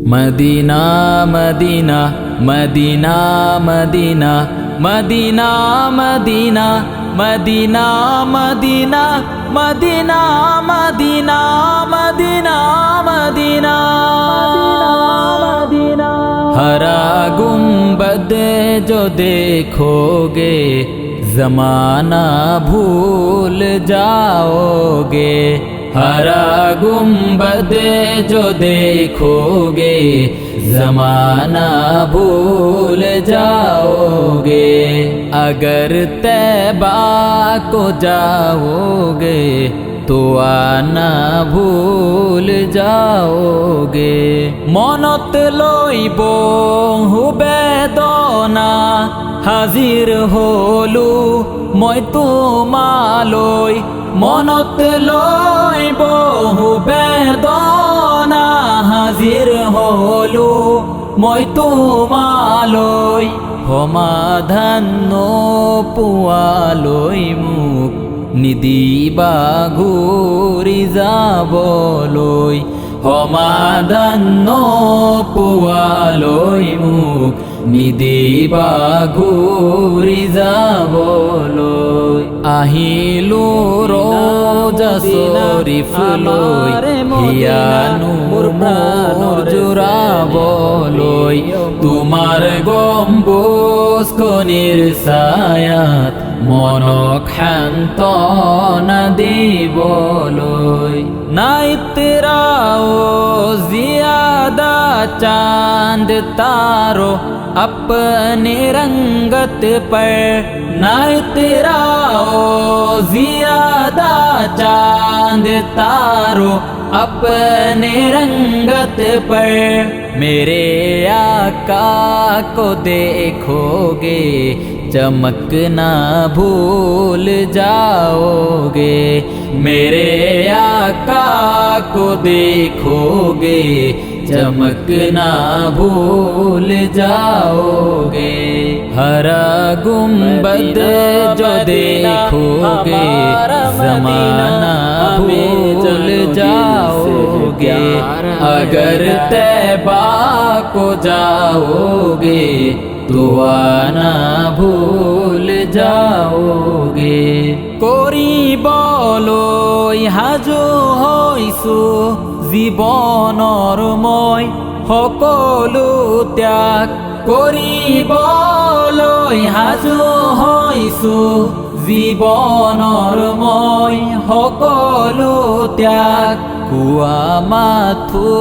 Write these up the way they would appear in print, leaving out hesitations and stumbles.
Medina Medina Medina Medina Medina Medina Medina Medina Medina Medina Medina Medina Medina. हरा गुंबद जो देखोगे ज़माना भूल जाओगे। हरा गुंबद जो देखोगे ज़माना भूल जाओगे। अगर तैबा को जाओगे तो आना भूल जाओगे। मनत लइब हुबेदना हाजिर हलु मैं तुम्हालय। मनत लइब हुबेदना हाजिर हलु मैं तुम्हालय। সমাধান পোৱালৈ মোক নিদিবা ঘূৰি যাবলৈ। সমাধান পোৱালৈ মোক নিদিবা ঘূৰি যাবলৈ। আহিলো ৰজা শ্বৰীফ লৈ হিয়ানো মোৰ জোৰাবলৈ। তোমাৰ গম্বুজখনিৰ ছায়াত মনক সান্তনা দিবলৈ। নাইতৰাও জিয়াদা চাঁদ तारो अपने रंगत पर। नाइतराओ ज़ियादा चांद तारो अपने रंगत पर। मेरे आका को देखोगे चमकना भूल जाओगे। मेरे आका को देखोगे चमकना भूल जाओगे। हरा गुंबद जो देखोगे ज़माना भूल जाओगे। अगर तैबा को जाओगे तो आना भूल जाओगे। करिবলৈ সাজু হৈছো জীৱনৰ মই সকলো ত্যাগ। কৰিবলৈ সাজু হৈছো জীৱনৰ মই সকলো ত্যাগ। কোৱা মাথো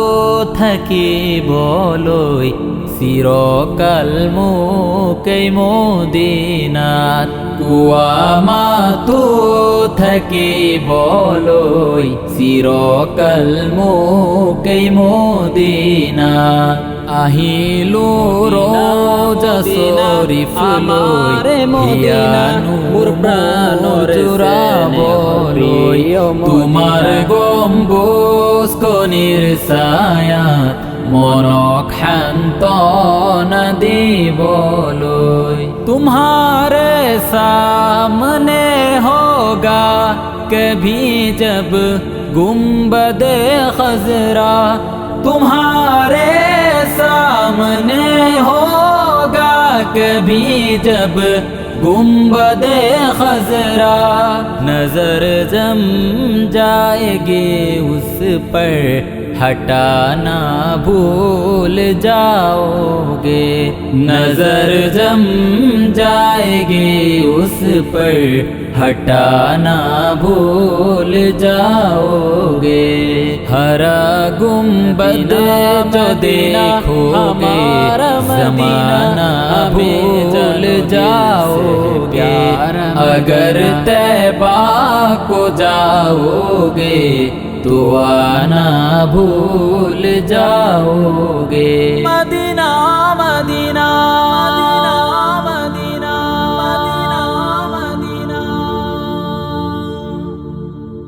থাকিবলৈ চিৰকাল মোকেই মদিনাত। কোৱা মাথো থাকিবলৈ চিৰকাল মোকেই মদিনাত। আহিলো ৰজা শ্বৰীফ লৈ হিয়ানো মোৰ জোৰাবলৈ। তোমাৰ গম্বুজখনিৰ ছায়াত মনক সান্তনা দিবলৈ। तुम्हारे सामने होगा कभी जब गुंबद खजरा। तुम्हारे सामने होगा कभी जब गुंबद खजरा। नजर जम जाएगी उस पर हटाना भूल जाओगे। नजर जम जाएगी उस पर हटाना भूल जाओगे। हरा गुंबद जो देखोगे ज़माना भूल जाओगे। अगर तैबा को जाओगे तो आना भूल जाओगे।